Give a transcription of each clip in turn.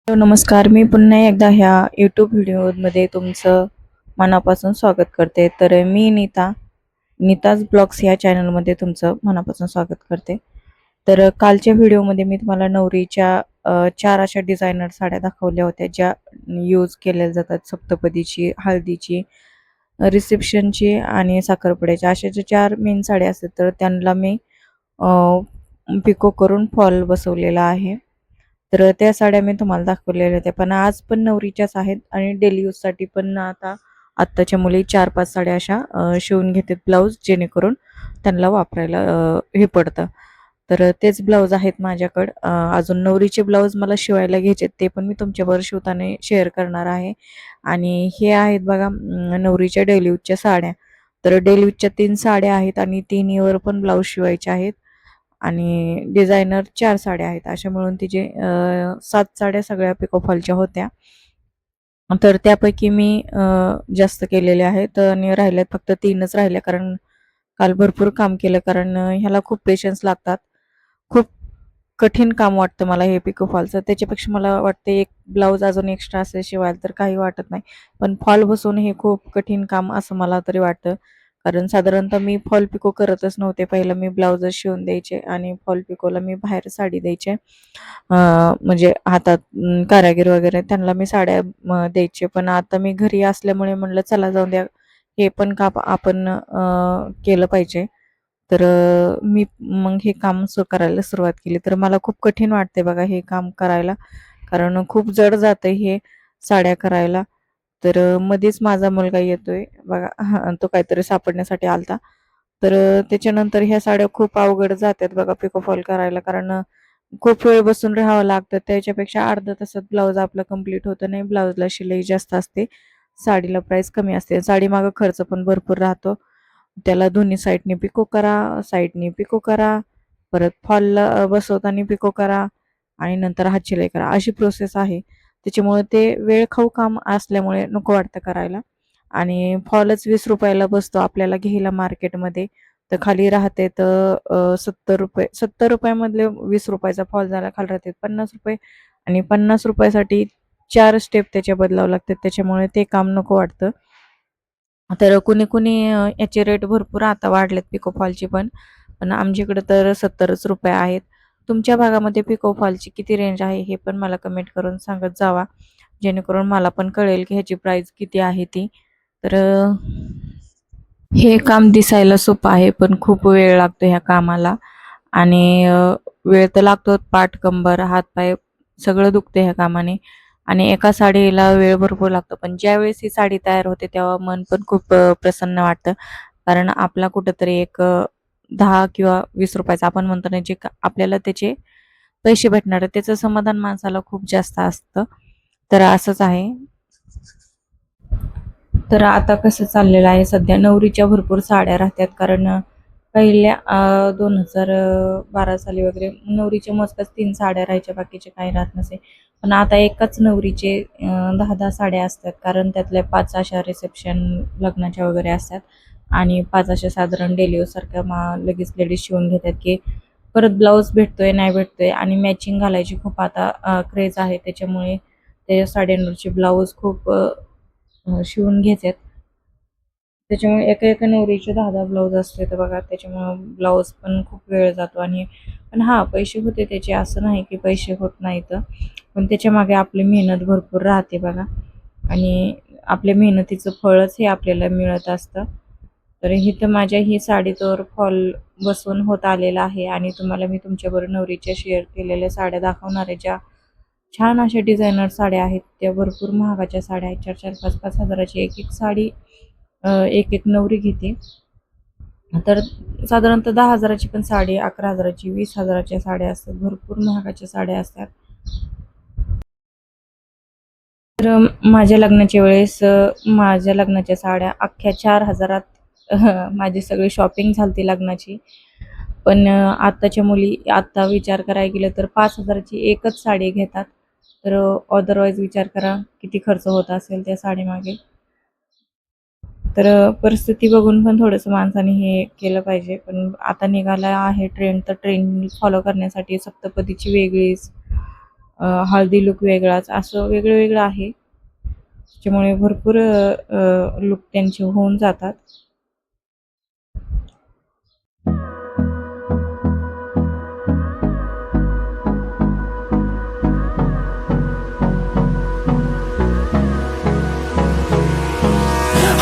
नमस्कार. मी पुन्हा एकदा ह्या यूट्यूब व्हिडिओमध्ये तुमचं मनापासून स्वागत करते. तर मी नीताज ब्लॉग्स ह्या चॅनलमध्ये तुमचं मनापासून स्वागत करते. तर कालच्या व्हिडिओमध्ये मी तुम्हाला नवरीच्या 4 अशा डिझायनर साड्या दाखवल्या होत्या, ज्या यूज केल्या जातात सप्तपदीची, हळदीची, रिसेप्शनची आणि साखरपुड्याच्या. अशा ज्या 4 मेन साड्या असतात, तर त्यांना मी पिको करून फॉल बसवलेला आहे. तर त्या साड्या मी तुम्हाला दाखवलेल्या होत्या, पण आज पण नवरीच्याच आहेत आणि डेली यूजसाठी पण आत्ताच्या मुली 4-5 साड्या अशा शिवून घेतात ब्लाऊज, जेणेकरून त्यांना वापरायला हे पडतं. तर तेच ब्लाऊज आहेत माझ्याकडं. अजून नवरीचे ब्लाऊज मला शिवायला घ्यायचे, ते पण मी तुमच्याबरोबर शिवताना शेअर करणार आहे. आणि हे आहेत बघा नवरीच्या डेली यूजच्या साड्या. तर डेली यूजच्या 3 साड्या आहेत आणि तिन्हीवर पण ब्लाऊज शिवायचे आहेत. आणि डिझायनर 4 साड्या आहेत. अशा मिळून तिचे 7 साड्या सगळ्या पिको फॉलच्या होत्या. तर त्यापैकी मी जास्त केलेल्या आहेत आणि राहिल्यात फक्त 3च राहिल्या, कारण काल भरपूर काम केलं. कारण ह्याला खूप पेशन्स लागतात. खूप कठीण काम वाटतं मला हे पिको फॉलचं. त्याच्यापेक्षा मला वाटते एक ब्लाऊज अजून एक्स्ट्रा असेल शिवायला तर काही वाटत नाही. पण फॉल बसवून हे खूप कठीण काम असं मला तरी वाटतं. कारण साधारणतः मी फॉल पिको करतच नव्हते. पहिलं मी ब्लाऊजच शिवून द्यायचे आणि फॉल पिकोला मी बाहेर साडी द्यायचे. म्हणजे हातात कारागीर वगैरे त्यांना मी साड्या द्यायचे. पण आता मी घरी असल्यामुळे म्हणलं चला जाऊन द्या, हे पण काम आपण केलं पाहिजे. तर मी मग हे काम करायला सुरुवात केली. तर मला खूप कठीण वाटते बघा हे काम करायला, कारण खूप जड जातं हे साड्या करायला. तर मध्येच माझा मुलगा येतोय बघा. तो काहीतरी सापडण्यासाठी आलता. तर त्याच्यानंतर ह्या साड्या खूप अवघड जातात बघा पिको फॉल करायला, कारण खूप वेळ बसून राहावं लागतं. त्याच्यापेक्षा अर्ध्या तासात ब्लाऊज आपलं कंप्लीट होतं. नाही, ब्लाऊजला शिलाई जास्त असते, साडीला प्राईस कमी असते. साडीमागं खर्च पण भरपूर राहतो. त्याला दोन्ही साईडने पिको करा, साईडने पिको करा, परत फॉलला बसवताना पिको करा आणि नंतर हात शिलाई करा, अशी प्रोसेस आहे. त्याच्यामुळे ते वेळ खाऊ काम असल्यामुळे नको वाटतं करायला. आणि फॉलच 20 रुपयाला बसतो आपल्याला घ्यायला मार्केटमध्ये. तर खाली राहते तर 70 रुपये. 70 रुपयामधले 20 रुपयाचा फॉल झाला, खाली राहते 50 रुपये. आणि 50 रुपयासाठी 4 स्टेप त्याच्या बदलावं लागतात. त्याच्यामुळे ते काम नको वाटतं. तर कुणी याचे रेट भरपूर आता वाढलेत पिको फॉलचे पण. पण आमच्याकडे तर 70च रुपये आहेत. तुमच्या भागामध्ये पिको फॉलची किती रेंज आहे हे पण मला कमेंट करून सांगत जावा, जेणेकरून मला पण कळेल की ह्याची प्राईस किती आहे ती. तर हे काम दिसायला सोपं आहे, पण खूप वेळ लागतो ह्या कामाला. आणि वेळ तर लागतो, पाठ, कंबर, हात-पाय सगळं दुखते ह्या कामाने. आणि एका साडीला वेळ भरपूर लागतो. पण ज्यावेळेस ही साडी तयार होते तेव्हा मन पण खूप प्रसन्न वाटतं. कारण आपला कुठेतरी एक 10 किंवा 20 रुपयाचा आपण म्हणतो ना, जे आपल्याला त्याचे पैसे भेटणार आहे, त्याचं समाधान माणसाला खूप जास्त असतं. तर असंच आहे. तर आता कसं चाललेलं आहे, सध्या नवरीच्या भरपूर साड्या राहतात. कारण पहिल्या 2012 साली वगैरे नवरीच्या मोजक्याच 3 साड्या राहायच्या, बाकीचे काही राहत नसे. पण आता एकाच नवरीचे 10-10 साड्या असतात, कारण त्यातल्या 5 अशा रिसेप्शन लग्नाच्या वगैरे असतात आणि 5 अशा साधारण डेली सारख्या लगेच लेडीज शिवून घेतात, की परत ब्लाऊज भेटतोय नाही भेटतोय. आणि मॅचिंग घालायची खूप आता क्रेज आहे. त्याच्यामुळे त्या साड्यांवरचे ब्लाऊज खूप शिवून घेतात. त्याच्यामुळे एका एका नवरीचे 10-10 ब्लाऊज असते तर बघा, त्याच्यामुळं ब्लाऊज पण खूप वेळ जातो. आणि पण हां, पैसे होते त्याचे, असं नाही की पैसे होत नाहीत. पण त्याच्यामागे आपली मेहनत भरपूर राहते बघा. आणि आपल्या मेहनतीचं फळच हे आपल्याला मिळत असतं. तर इथं माझ्या ही साडीवर फॉल बसवून होत आलेला आहे आणि तुम्हाला मी तुमच्याबरोबर नवरीच्या शेअर केलेल्या साड्या दाखवणार आहे, ज्या छान अशा डिझायनर साड्या आहेत. त्या भरपूर महागाच्या साड्या आहेत. 4-4, 5-5 हजाराची एक एक साडी एक एक नवरी घेते. तर साधारणतः 10,000ची पण साडी, 11,000ची, 20,000च्या साड्या असतात. भरपूर महागाच्या साड्या असतात. तर माझ्या लग्नाच्या वेळेस माझ्या लग्नाच्या साड्या अख्ख्या 4,000त माझी सगळी शॉपिंग झाली लग्नाची. पण आत्ताच्या मुली आत्ता विचार करायला गेलं तर 5,000ची एकच साडी घेतात. तर अदरवाईज विचार करा किती खर्च होत असेल त्या साडीमागे. तर परिस्थिती बघून पण थोडंसं माणसाने हे केलं पाहिजे. पण आता निघाला आहे ट्रेंड, तर ट्रेंड फॉलो करण्यासाठी सप्तपदीची वेगळीच, हळदी लुक वेगळाच, असं वेगळं वेगळं आहे. त्याच्यामुळे भरपूर लुक त्यांचे होऊन जातात.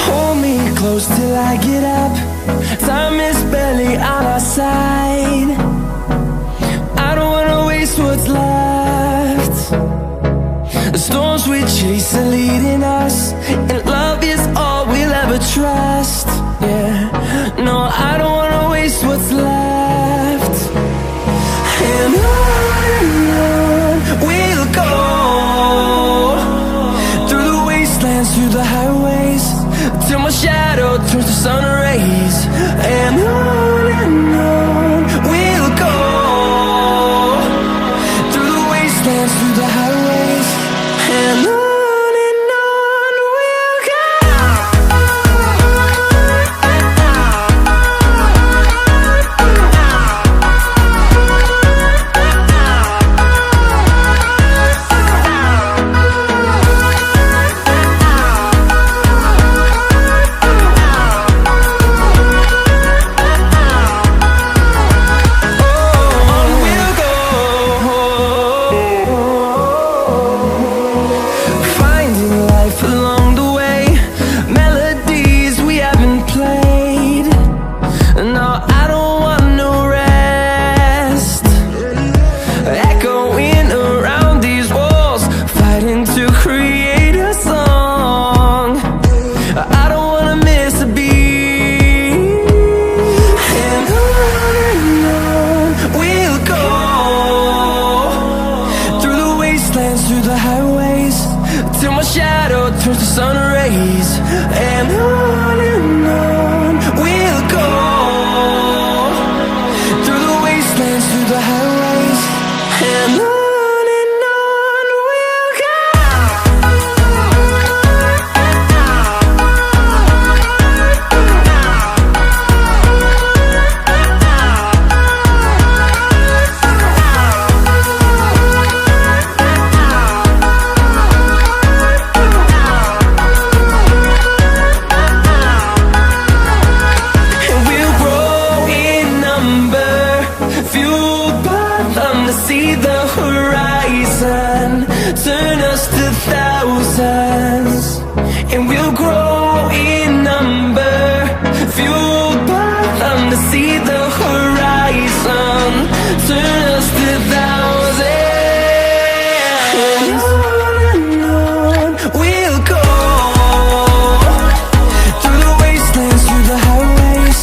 Hold me close till I get up. Time is barely on our side. I don't wanna waste what's left. The storms we chase are leading us, and love is all we'll ever trust. Yeah, no, I don't wanna waste what's left. And on we'll go, through the wastelands, through the highways, till my shadow turns to sun rays. And on we'll go, through the wastelands, through the highways, and on we'll go. Finding life along the way, melodies we haven't played. No, I don't want no rest. Echoing around these walls, fighting to create a song. I don't wanna miss a beat. And on we'll go, through the wastelands, through the highways, till my shadow turns to sun rays. And on we'll go, through the wastelands, through the highways, and on we'll go. And we'll grow in number, fueled by them to see the horizon, turn us to thousands. And we'll grow in number, fueled by them to see the horizon, turn us to thousands. And on we'll go, through the wastelands, through the highways,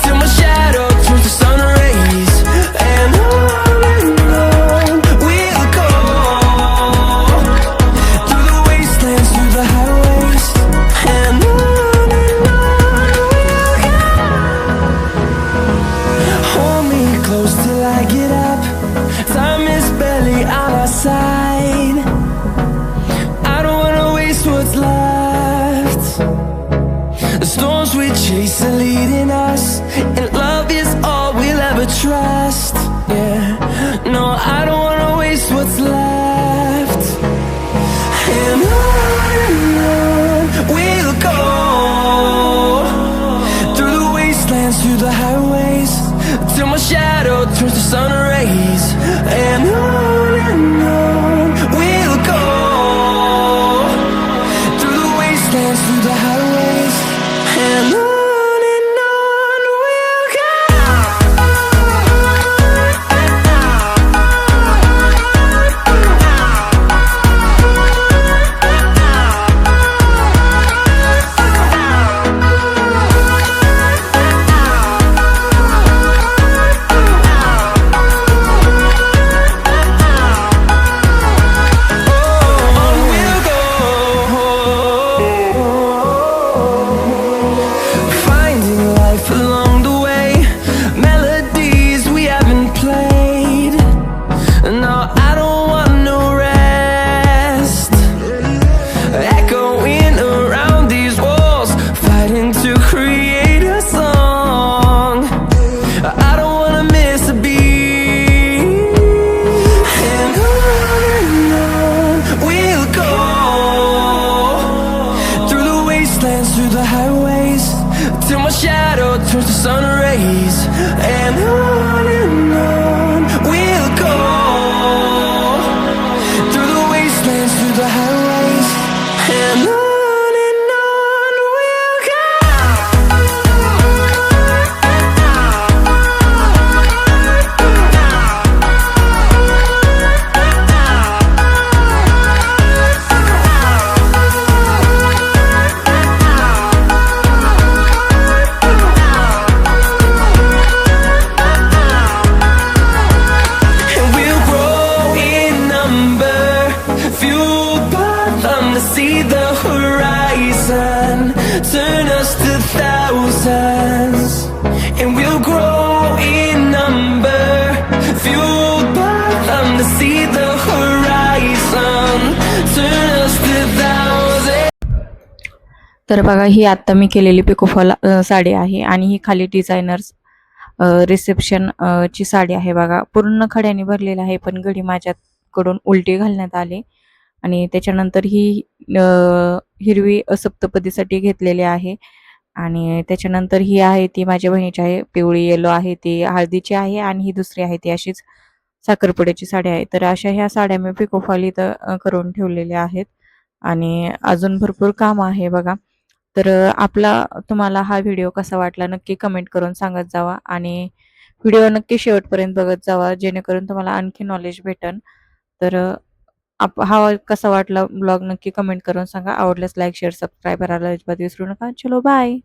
till my shadow turns to sun rays. And on we'll go, through the wastelands, through the highways, and on we'll go. Hold me close till I get up. Time is barely on our side. I don't wanna waste what's left. The storms we chase are leading us, and love is all we'll ever trust. Yeah, no, I don't wanna waste what's left. And on we'll go, through the wastelands, through the highways, till my shadow turns to sun rays. And on we'll go, through the wastelands, through the highways, and on we'll go. shadow turns to sun rays, and on we'll go, through the wastelands, through the highways, and on we'll go. And we'll grow in number, fueled by them to see the horizon, turn us to thousands. And we'll grow in number, fueled by them to see the horizon, turn us to thousands. तर बघा ही आत्ता मी केलेली pico fall sari आहे आणि ही खाली designers reception ची साडी आहे बघा. पूर्ण खड्याने भरलेली आहे पण घडी माझ्याकडून उलटी घालण्यात आली आणि त्याच्यानंतर ही हिरवी सप्तपदीसाठी घेतलेली आहे आणि त्याच्यानंतर ही आहे ती माझ्या बहिणीची आहे, पिवळी येलो आहे ती हळदीची आहे आणि ही दुसरी आहे ती अशीच साखरपुड्याची साडी आहे. तर अशा ह्या साड्या मी पिकोफॉल इथं करून ठेवलेल्या आहेत आणि अजून भरपूर काम आहे बघा. तर तुम्हाला हा व्हिडिओ कसा वाटला नक्की कमेंट करून सांगत जावा आणि व्हिडिओ नक्की शेवटपर्यंत बघत जावा जेणेकरून तुम्हाला आणखी नॉलेज भेटन. तर हा कसा वाटला ब्लॉग नक्की कमेंट करून सांगा. आवडल्यास लाईक शेअर सबस्क्राईब करायला अजिबात विसरू नका. चलो बाय.